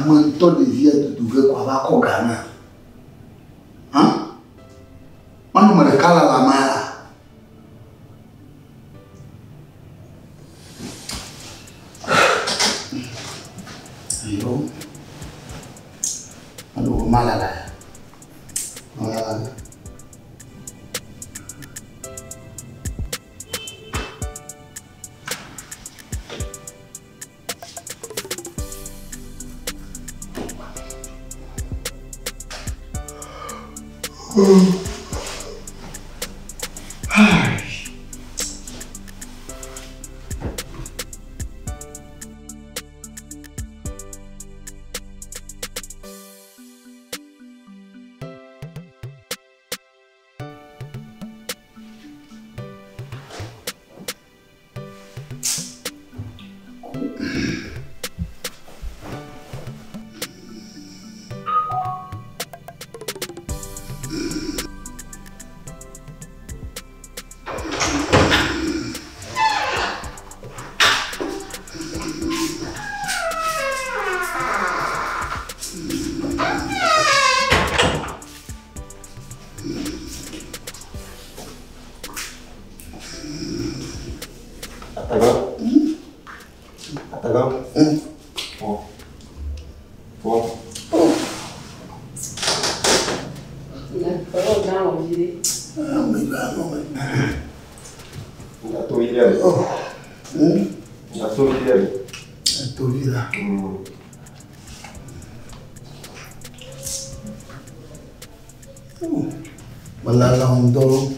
Comment on devient de trouver quoi va qu'on gagne? Hein? On me recale à la main. Yo, on a mal à la. Voilà. Voilà là on dort.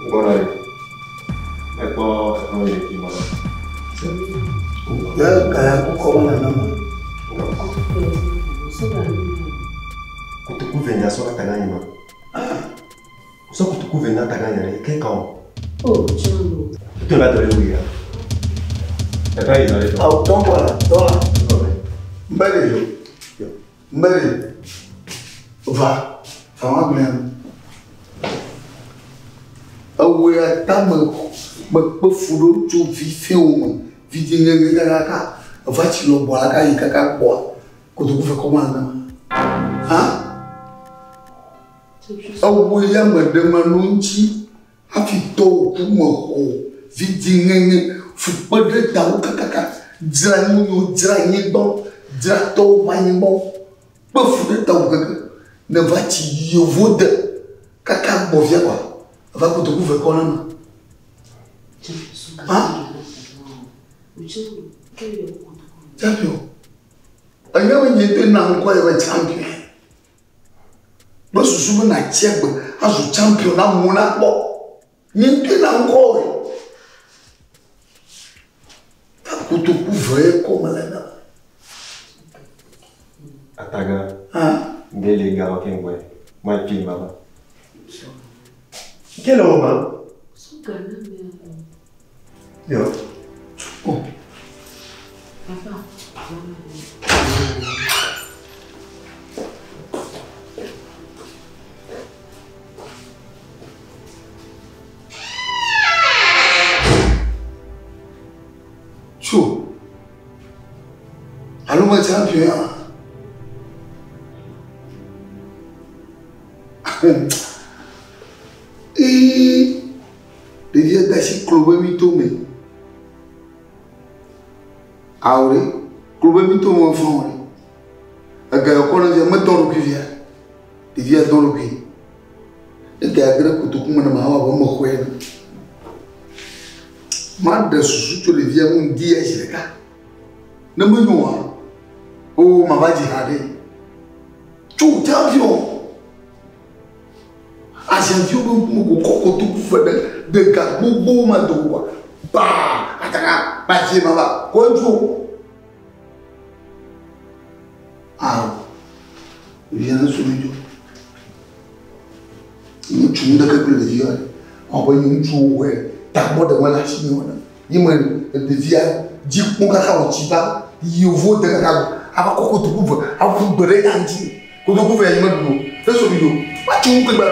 Voilà. D'accord, on est qui voilà. Kutukuvenya sola tananyima. So kutukuvenya tananya ke quand? Oh, Django. Tu vas te lever. T'as il allait. Ah, donc voilà, voilà. Mbele. Mbele. Va. Va même. Ah ouais, t'as me foudre tu vifé au vidingue gaga. Va tu le bois la gaga kaka bois. Kutukuve comment? Hein? Ah ouais, y'a me demanonchi. Afito kumo vidingue. Faut pas de temps kaka. Dranou drané bon. Drato manimo. Pas fou de temps kaka. Ne va-tu y vode. Kaka bovia quoi. Va que tu couvres quoi là? Ah? Champion. Aïe, il était dans quoi il va champion. Moi, je suis venu à Chaque, à ce championnat Monaco. Il était dans quoi? Que tu couvres comme là. Ataga. Ah? Dele gars qui m'ont moi puis maman. Quel homme hein? Yo. Oh. Chaud. Allô, mon champion. Et devia d'acheter club mitomé. Ah oui, club mitomé enfant. Agora quando eu me dou o que vier, devia dar o que. E que agora que tu como na mão vamos correr. Mas da susto devia dia chegar. Não me não. Oh, mas vai de rade. Tu champion. A gente viu um coco tu fazer de gabu boma do bah, atacar, bater mama, quanto? Ah, vient de soumis. Nous tu n'as que le dire. On va nous jouer. T'as pas de voilà chine voilà. Il me devient dire mon caca au chiba. Il vaut de caca. Avant coco tu couvre. Avant vous brûler anti. Quand tu couvres il me dit. Fais ce vidéo. Pas tu me connais pas.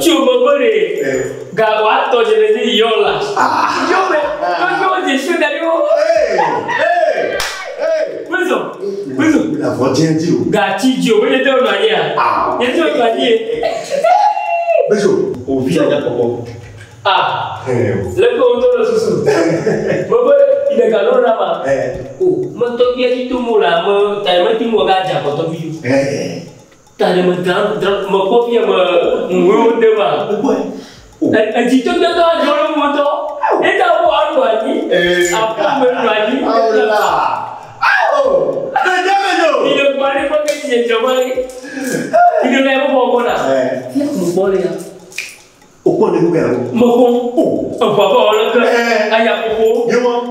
Tu me connais. Gawato, je le dis, yola. Yo, mais quand je suis d'ailleurs. La voiture dit. Gati, Dio, il était au manière. Il était au manière. Bezo, au vient d'abord. Ah, le compteur de sous. Il est galon là-bas. Oh, mon toque est tout moula, t'as même tout mon gars, j'ai pas ton vieux. T'as le mon copie, mon devant. Et tu te donnes dans le moto, et t'as voir quoi, après me loigner. Oh là! Il ne parlait pas que tu es jambé. Il ne l'a pas bon là. Il est bon là. Au point de nous, Mon papa, on l'a fait. Aïe, papa.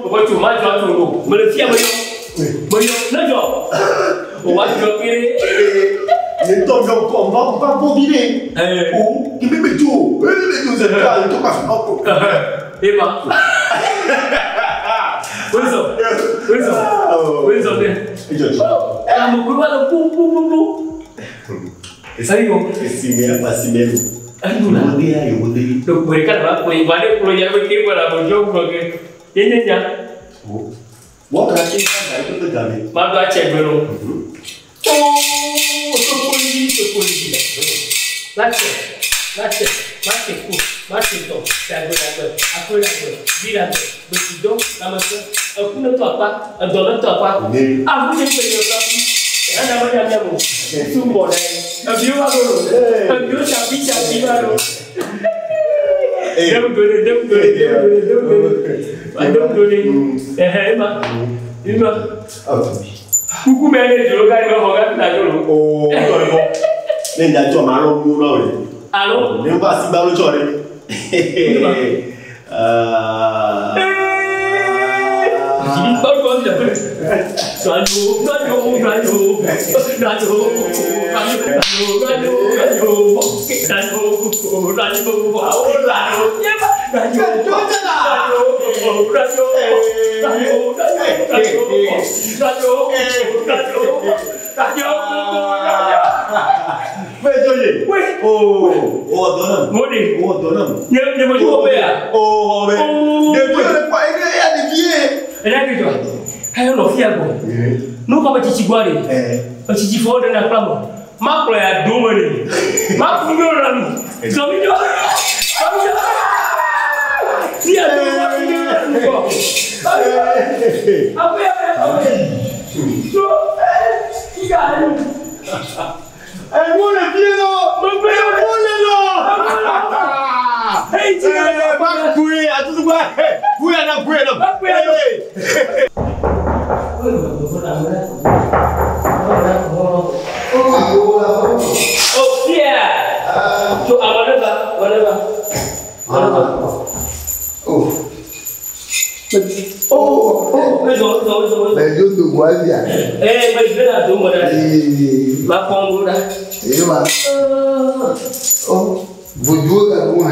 On va tout mal dans tout l'eau. Mais le fier, on va dropper. Les tombes on va pas bobiner. Ou il met mes tours. C'est le cas, il tombe à faire. Et bah. Oui, ça. Ah, mon couloir, le pou. Et ça, il va. Et si, mais pas si bien. Donc, vous voyez, quand vous allez pour y aller, vous allez vous dire, il y a moi, quand je suis là, je peux te garder. Ma doigt, c'est bon. Oh, ce politique. Là, c'est court. Marche donc, c'est après la gueule, dis la gueule, le bidon, la maçon, un coup ne toi pas, un don ne toi pas. Ah, vous êtes fait un amour d'amour, tout le monde, un vieux chapi, alors. Donne. Coucou, mais je regarde la gueule. Oh, mais il y a tout marron, allô? Ne pas si dans le jour. Oui. Oh, donne. Moni. Oh, donne. Ne me joue pas. Oh, mais. Depuis le point, il y a des billets. Et là, que toi. Hey, on fait quoi? Nous, quand tu guardes, tu fais de la flamme. Ma croix à deux mois. Ma croix à nous. Si à deux mois, Elle voit le pied là! Mon père, elle voit le là! Hey, tu vas pas courir à tout le monde! Courir là, courir là! Oh, Pierre! So, whatever. Oh. Mais je te vois bien. Mais je vais la demander. Ma congola. Oh, vous jouez à vous, hein?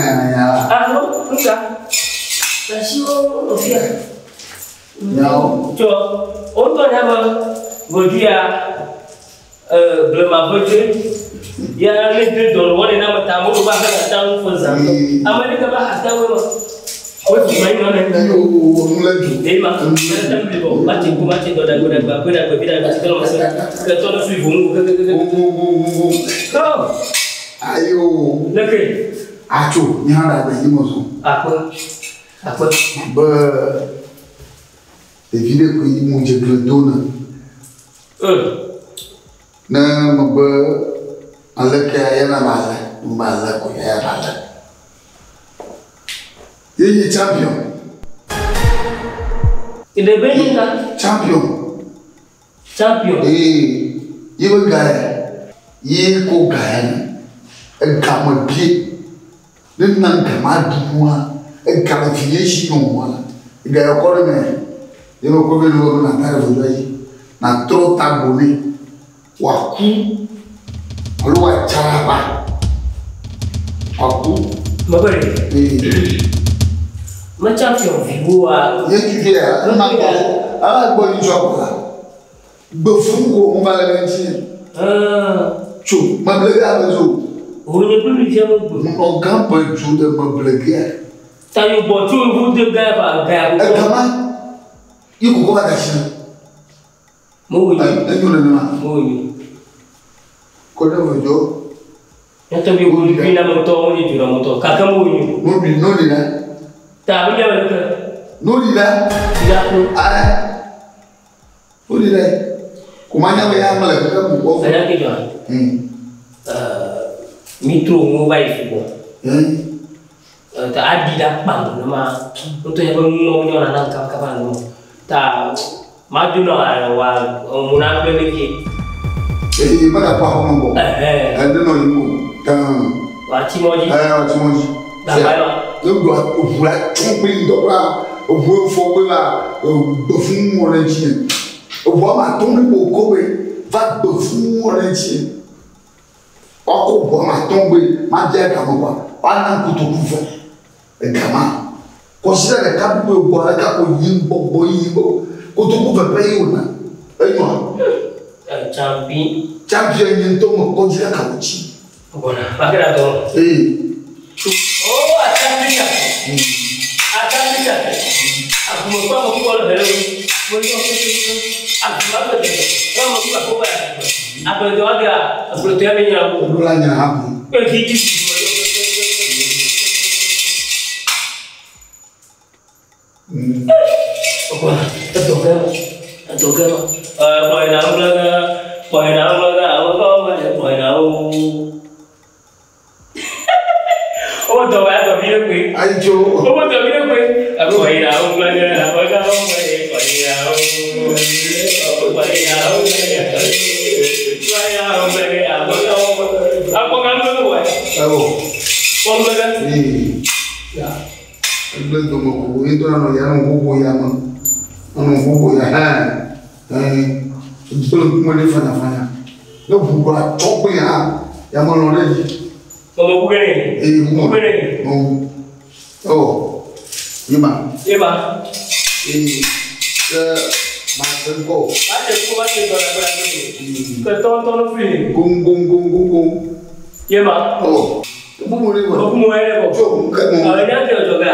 Ah non, tout ça. La chio, Pierre. Non. Tu vois, on doit avoir voiture le ma voiture. Il y a les deux dans le monde et dans le temps, on va faire un temps pour ça. Amérique va faire un temps. Oui, tu m'as dit, non, il est champion. Il est bien champion. Champion. Il veut gagner. Il faut gagner. Il gagne pied. Il n'a pas de moi. Il gagne fier si on il gagne encore mais il me connaît le na terre aujourd'hui. Na trop tabonné. Waku. Alwa charaba. Waku. Mabari. Ma champion vigoa. Tu viens, ah, bon, il joue là. Befungo, on va le mettre. Tu m'as blagué avec vous. Vous ne pouvez plus dire. On campe un jour de me blaguer. T'as eu bon, tu vous deux gars par gars. Comment il faut quoi d'acheter? Moi, oui. Quoi de vous? Je te dis, vous vivez la moto, vous êtes la moto. Quelqu'un mouille. Non, non, il est. T'as vu avec le. Non, il est. Il a pris. Ah, où il est? Comment il y a mal à faire pour c'est là que je mitro mobile football ta adida bang nama untuk yang ngomongnya orang kapan ta maju na wa munang lagi mana apa ngomong ada no ibu kan wachimoji wachimoji dah baik donc doit ouvrir tromper d'ora ouvrir foyer là befou mon chien ouvrir ma tombe pour coller va befou mon chien ọkọ bọ ma tọn gbe ma jẹ kama wa wa na kutuku fẹ kama kọsílẹ rẹ kábíyé bọ ẹ ká kó yí bọ yí bọ kutuku fẹ pẹ yìí wò ná ẹ yọ. champion yìí tó mọ kọsílẹ kàwé jì. bọ̀nà bàkẹ́rẹ́ àtọ̀. ó àtàkìyà àkùmọ̀kọ́ àmọ̀ kúkọ́ lọ bẹ̀rẹ̀ o mo ní ọkọ̀ tó àkùmọ̀ àgbẹ̀ tẹ̀lé wọ́n mọ̀ kúkọ́ àkókò àgbẹ̀ àgbẹ̀ wá dé àgbẹ̀ tó yẹ bẹ nyina kó. olú la nyina ha kù. pé kì í jí sí i. ọkọ ẹtọ kẹmọ pọ̀yìnà ńlọ́gà àwọn ọmọ ẹ̀ pọ̀yìnà ó. owó tọ̀wọ̀ ẹ̀ tọ̀bí ló pé. àìjọ. owó tọ̀bí ló pé. pọ̀yìnà ńlọ́gà àwọn ọmọ ẹ̀ pọ̀yìnà ó. pọ̀yìnà ó lẹ́yìn pọ̀yìnà ó lẹ́yìn àwọn ọmọ ẹ̀. akọ̀kọ̀ ló ń wọ̀ ẹ̀. wọ́n lọ́gà. ẹgbẹ́ ìdọ̀mọ̀ kò ní tó náà yà ń gbogbo ya mọ́ ọ̀nà gbogbo ya ìdílé kúmọ̀lé fanafana ní gbogbo àtọ́pẹ́ yà yà mọ́ lọ́rẹ́ yìí. ọmọ gbẹ́rẹ́ èyí mú ọ̀ yíma. yíma. Máa ṣe ń kọ́. máa ṣe kó máa ṣe gbọ́dọ̀ gbọ́dọ̀ kẹtọ́ tọ́lọ́ fún mi. góńgóńgóńgóńgó. yíma. Bumu ni wọ. Bumu ẹ lẹ bọ. Tí o mú kẹ́mu. Àwọn ẹni àti ọ̀jọ̀ gà.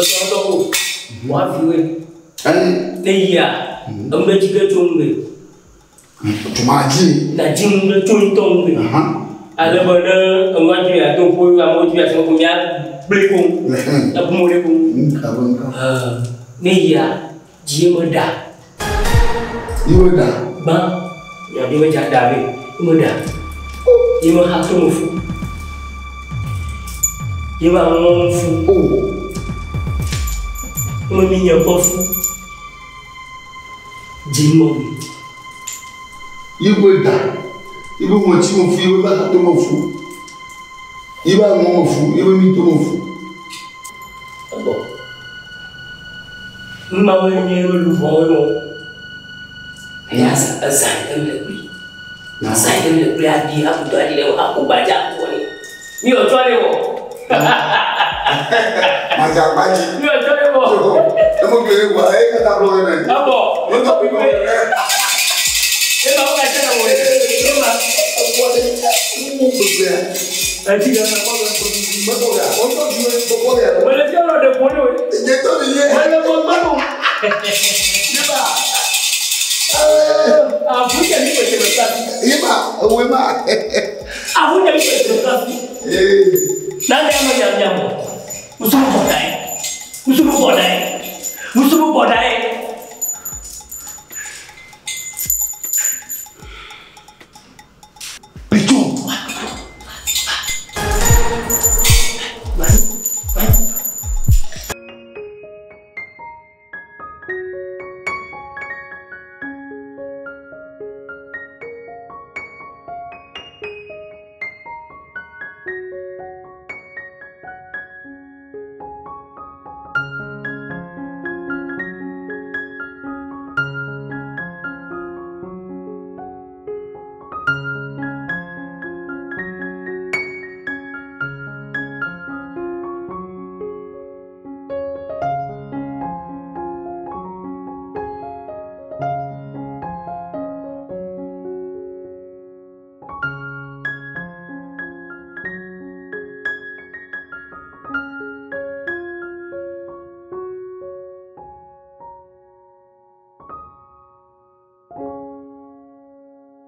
Ọjọ́ ọjọ́ kò. Wọ́n á fi wé. Ne yi a. Ọmọ ẹjí kẹ́ tó ń gbé. Tuma jí. Na jí ń gbé tó ń tọ́ ń gbé. Alẹ́ bọ̀ ní ọmọ ẹjí yà tó ń kó àwọn ojú yà tó ń kó mi á gbé kó. Ẹ bumu lé kó. Ne yi a. Jí ẹ mọ̀ dà. Yí mọ̀ dà. Gbọ́n. Yàrá ìwé jà dàbí. Yí mọ̀ dà. Yí mọ̀ ha tó mọ̀ fún. Yé máa ń wọ́n fún o wọ́n ní yẹn bọ́ fún jímọ̀ mi. Yíbo dà ibo wọn tí mo fún ibo bá tó mọ̀ fún ibo àwọn mọ̀ fún ibo mi tó mọ̀ fún. ọ̀bọ̀ n máa ń yẹ olùfọ̀ lọ ẹ̀yà ṣàìdẹ́m lẹ́gbẹ̀ẹ́ ṣàìdẹ́m lẹ́gbẹ̀ẹ́ àbí àkùtọ̀ àdìrẹ́ àkùbàjá àkùwọ̀ ni mi ò tọ́ lé wọ̀. Màjà pàjì. Mi ò tọ́ lé wọ̀. Ẹ mọ̀ kéré wà ẹ́ kẹta bọ̀ ẹ̀ náà. Àbọ̀ ẹ máa fi wé. Ẹ máa wọ́n ẹ̀jẹ̀ náà wọ̀ ẹ́. Ẹ máa wọlé mú gbogbo ẹ̀. ẹ ti yẹn náà kọ́ ló ń tóbi. Mọ́tò rẹ̀ wọ́n tó ju gbogbo rẹ̀. Wọ́n lè fi ọ̀rọ̀ de pọ̀ ní o. Ìjẹ́ tó mi yé. Wọ́n lè fọ́ gbọ́dọ̀. Yíba. Àbújá ní pèsè lọ sáà. Yíba òwe máa. Àbújá ní pèsè lọ sáà. Nande ama nyam-nyam. Musuh bodai.